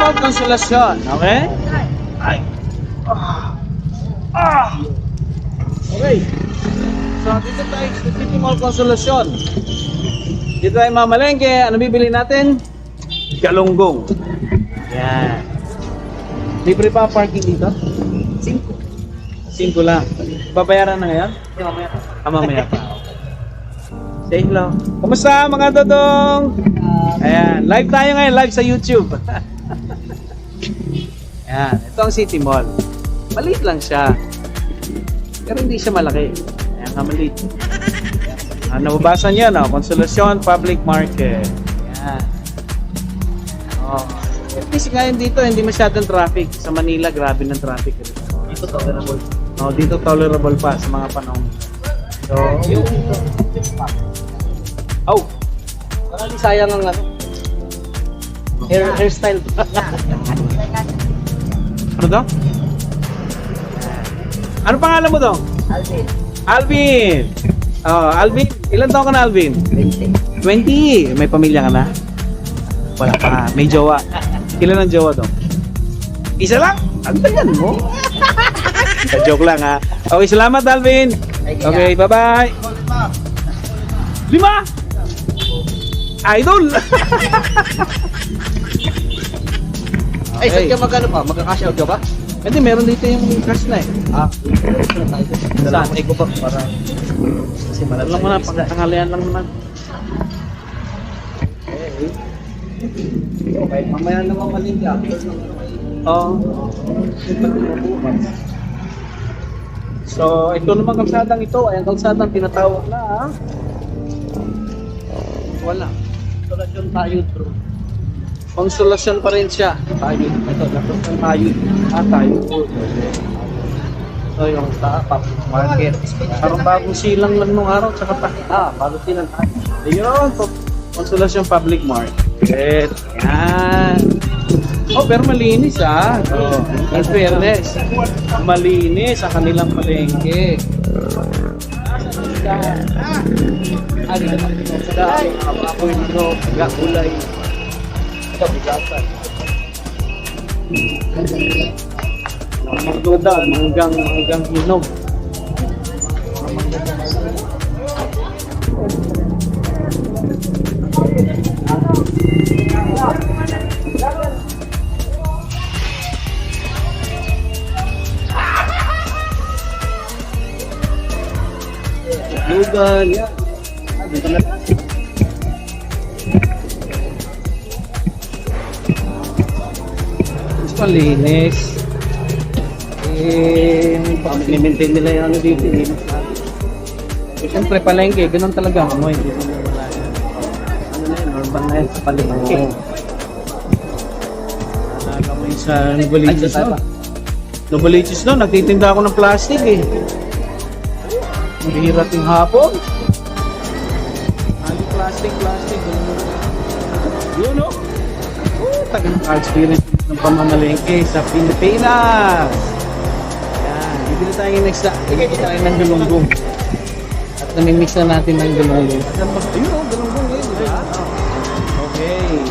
Mall Consolacion, okay? Ay. Okay. So, dito tayo sa City Mall Consolacion. Dito tayo mamalengke. Ano bibili natin? Galunggong. Yan. Libre pa parking dito? 5 lang. Babayaran na ngayon? Mamaya. Mamaya pa. Say hello. Kumusta mga dodong? Ayan. Live tayo ngayon. Live sa YouTube. Ayan. Ito ang City Mall. Maliit lang siya. Pero hindi siya malaki. Ayan nga maliit. Nababasa niyo, no? Consolacion Public Market. Ayan. Oh. Kasi ngayon dito, hindi masyadong traffic. Sa Manila, grabe ng traffic. Dito tolerable. Oh, dito tolerable pa sa mga panahon. So, yung parang sayang ang ano. Hairstyle. Ano daw? Ano pangalan mo daw? Alvin. Alvin. Oh, Alvin. Ilan taon ka na, Alvin? 20. 20. May pamilya ka na? Wala pa. May jowa. Ilan ang jowa daw? Isa lang? Ang tagal mo. Joke lang ha. Okay, salamat Alvin. Okay, bye-bye. 5? Idol! Ay, saan ka magkano pa? Magka-cash out ka ba? Hindi, meron dito yung cash na eh. Saan? Ego pa para... Kasi alam mo na, pagkatangalian lang naman. Okay, mamaya naman malingki after ng Oo. So, ito naman kalsadang ito ay ang kalsadang tinatawag na wala. Consolacion tayo bro. Consolacion pa rin siya. Tayo. Ito, Consolacion tayo. Tayo. So, yung public market. Parang bagong silang lang nung araw. Tsaka bago silang tayo. Ayun, Consolacion Public Market. Yan. Oh, pero malinis Oh, in fairness. Malinis ang kanilang palengke. Apoy nito, gulay. Ito, bigatan. Magduda, manggang hinog. Lugan, yan. Mas malinis. Maintain nila yung ano dito. Siyempre palengke, ganun talaga. Hindi mo wala yan. Ano na yun, urban na yan sa palengke. Alaga mo yung sa Novaliches no? Novaliches no, nagtitinda ako ng plastic eh. Mahirap yung hapon. Ano plastic. Yun no? Tagang experience ng pamamalengke sa Pilipinas. Yan, bibili tayo next na. Bibili tayo ng galunggong. At namimix na natin ng galunggong. Ayun o, galunggong yun, di ba? Okay.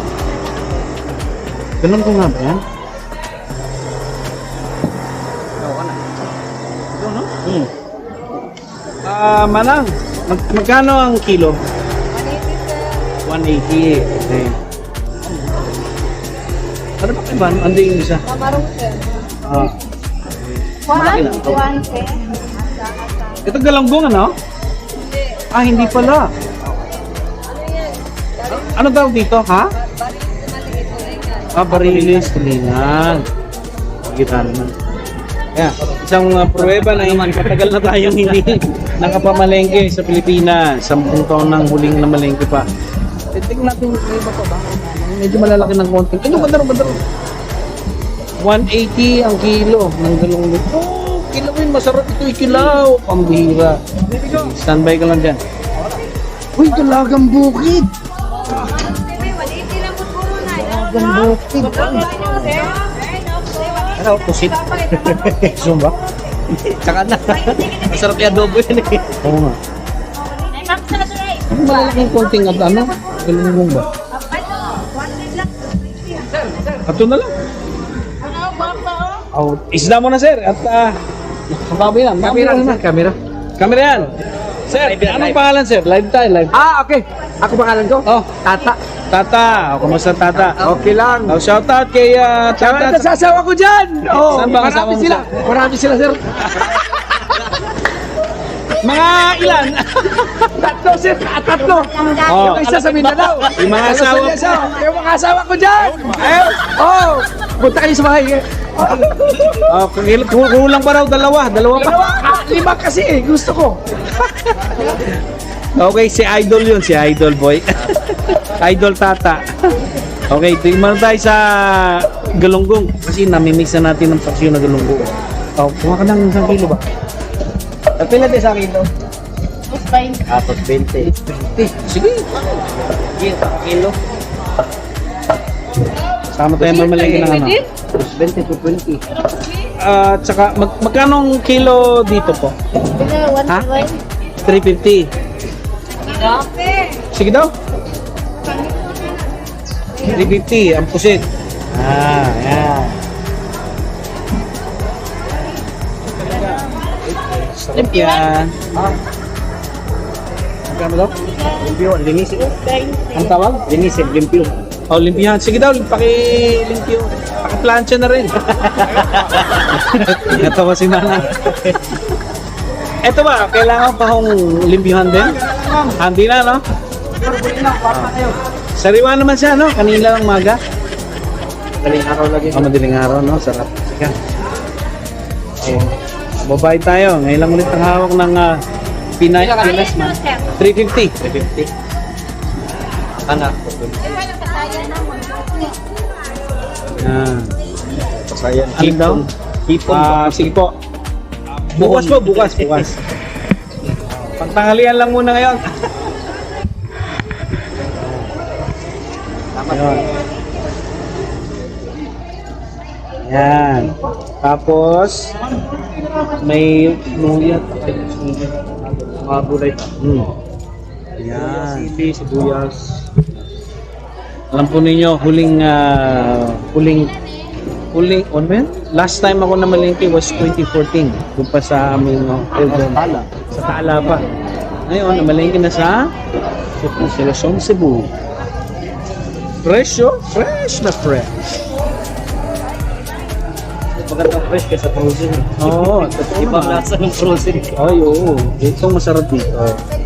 Galunggong nga ba yan? Ikaw ka na. Ito no? Manang, magkano ang kilo? 180. Okay. Ano ba kayo? Ano yung isa? Kamarong sir. Malaki lang. 110. Ito galunggong ano? Hindi pala. Ano yan? Ano daw dito, ha? Barilis na maliit. Barilis, tulingan. Kita naman. Kaya, isang pruweba na naman, katagal na tayong hindi nakapamalengke sa Pilipinas. 10 taon nang huling na malengke pa. Tingnan natin yung iba pa ba? Medyo malalaki ng konti. Badaro. 180 ang kilo ng galunggong. Oh, kilo yun. Masarap ito ikilaw. Pambihira. Standby ka lang dyan. Uy, dalagang bukid. Dalagang bukid. Ano, pusit. Zumba. Tsaka na. Masarap yung adobo yun eh. Oo nga. Ano malalaking konting at ano? Galunggong ba? Ito na lang. Oh, isda mo na sir at Mababi lang. Camera na. Camera. camera yan. Sir, anong pangalan sir? Live tayo, live. Okay. Ako pangalan ko? Oh, Tata. Tata. O, kumusta Tata? Okay lang. Oh, shout out kay Tata. Tata. Sasawa ko dyan. Oh, Saan ba kasama mo marami sila. sila? Marami sila, sir. Mga ilan? Tatlo, sir. Tatlo. Oh. Yung isa sa Mindanao. Yung mga asawa po. Yung mga asawa ko dyan. Oh, punta kayo sa bahay. Oh, kulang pa raw dalawa pa. Lima kasi eh. Gusto ko. Okay, si Idol yun, si Idol boy. Idol Tata. Okay, tingnan tayo sa galunggong. Kasi namimiss na natin ng paksyon na galunggong. Oh, kuha ka ng 1 kilo ba? Pila din sa akin to? 20. 20. Sige. Kilo. Sama tayo mamalengke ng ano. 20 to 20. Tsaka magkano ang kilo dito po? Ha? 350. Sige daw. 350 ang pusit. Yan. Sarap yan. Magkano daw? Limpyo, linis. Ang tawag? Linis, limpyo. Oh, limpihan. Sige daw, paki-limpyo. Paki-plancha na rin. Ito ko si Nana. Ito ba, kailangan pa hong limpyuhan din? Hindi na, no? Sariwa naman siya, no? Kanina lang maga. Daling araw lagi. Madaling araw, no? Sarap. Sige. Babay tayo. Ngayon lang ulit ang hawak ng Pinay Pinas man. 350. 350. Anak. Yan. Pasayan. Ano daw? Hipon. Sige po. Bukas. Pagtanghalian lang muna ngayon. Ayun. Yan. Tapos, may nuyat. Mga gulay. Yan. Sili, sibuyas. Alam po ninyo, huling, ano ba yan? Last time ako na malingki was 2014. Doon pa sa aming hotel doon. Sa Tala pa. Ngayon, namalingki na sa Luzon, Cebu. Fresh, oh. Fresh na fresh. Magandang fresh kaysa frozen. Oo, totoo Ibang naman. lasa ng frozen. Ay, oo. Ito masarap dito.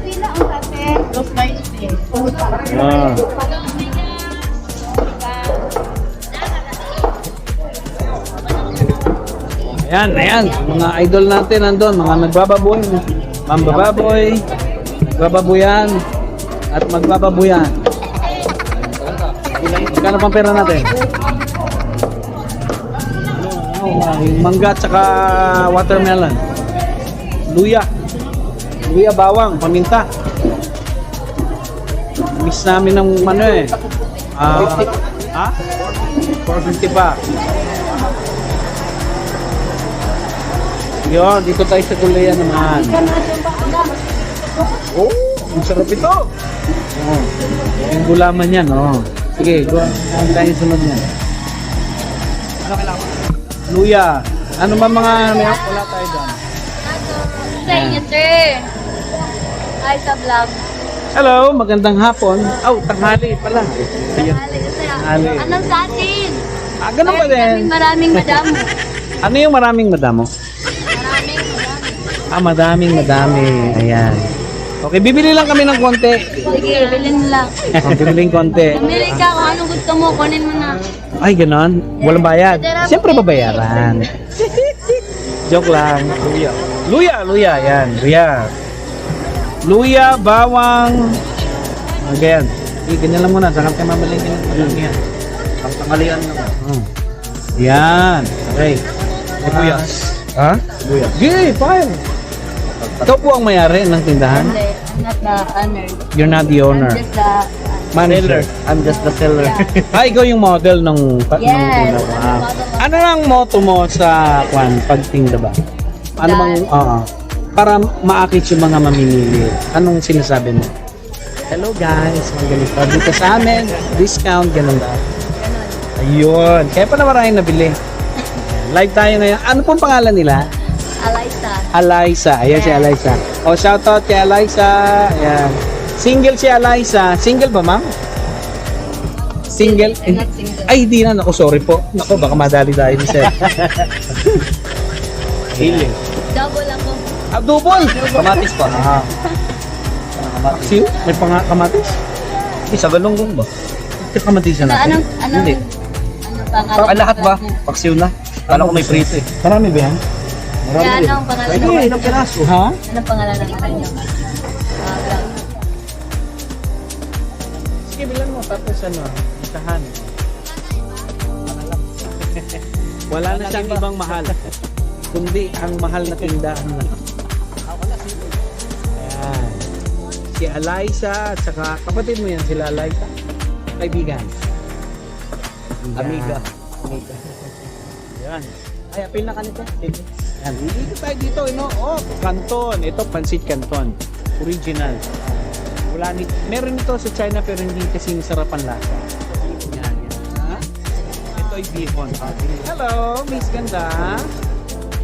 Pila ang kate. 220. Ah. Ayan. Mga idol natin nandun. Mga nagbababoy. Mambababoy. Nagbababoyan. At magbababoyan. Magkano pang pera natin? Yung mangga at saka watermelon. Luya. Luya, bawang, paminta. Miss namin ng ano eh. 450 pa. Yun, dito tayo sa gulayan naman. Oh, ang sarap ito. Oh, yung gulaman yan, oh. Sige, ano tayo sunod yan? Ano kailangan? Luya. Ano ba mga wala tayo dyan? Sa inyo, sir. Ay, sa vlog. Hello, magandang hapon. Oh, tanghali pala. Ayun. Tanghali. Anong sa atin? Ganun ba din? Maraming madamo. Ano yung maraming madamo? Maraming. Madami. Ayan. Okay, bibili lang kami ng konti. Sige, bilhin lang. Bibiling konti. Pumili ka kung anong gusto mo, kunin mo na. Ay, ganon. Walang bayad. Siyempre babayaran. Joke lang. Luya. Yan. Luya, bawang. Again. Ganyan lang muna. Sarap kayo mamalingin ng malaki yan. Ang tanghalian naman. Yan. Okay. Sibuyas. Ha? Sibuyas. Gay, fine. Ikaw po ang may-ari ng tindahan? Hindi, I'm not the owner. You're not the owner. I'm just the... Manager. I'm just the seller. Ikaw yung model ng Yes. Wow. Ano ang motto mo sa pagtinda ba? Ano bang para maakit yung mga mamimili? Anong sinasabi mo? Hello guys, mga ganito. Dito sa amin, discount, ganun ba? Ayun. Kaya pa na maraming nabili. Live tayo ngayon. Ano pong pangalan nila? Eliza. Eliza. Ayan si Eliza. O, shoutout kay Eliza. Ayan. Single si Eliza. Single ba, ma'am? Single? I'm not single. Ay, di na. Naku, sorry po. Naku, baka madali tayo ni sir. Single. Double ako. Ah, double! Kamatis pa. Ah. Siyo? May kamatis? Isa galunggong ba? May kamatisan natin. Hindi. pangalan? Ah, lahat ba? Paksiw na. Kala ko may prito eh. Marami ba yan? Kaya anong pangalan Pwede, ng ilang piraso. Ha? Anong pangalan ng iba niyo? Vlog. Sige, bilan mo. Tapos ano, isahan. Wala na siyang ibang mahal. Kundi ang mahal na tindahan na. Ayan. Si Eliza at saka kapatid mo yan sila Eliza. Kaibigan. Amiga. Amiga. Yan. Ay, apil na kanito. Sige. Yan. Dito tayo dito. No? Oh, Canton. Ito, Pansit Canton. Original. Wala ni meron ito sa China pero hindi kasi masarap ang lasa. Yan, yan. Ha? Ito ay bihon. Hello, Miss Ganda.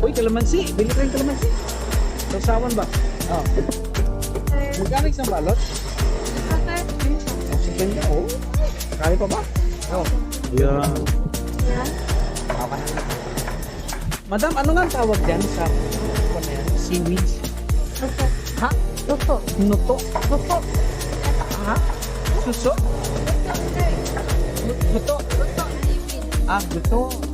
Uy, kalamansi. Bili ko yung kalamansi. Sausawan ba? Oh. Magkano isang balot? Oh, sige niya. Oh. Kaya pa ba? Oh. Yan. Madam, ano nga ang tawag dyan sa ano yan? Seaweed? Ha? Luto. Nuto? Nuto? Ha? Suso? Luto? Ah, luto.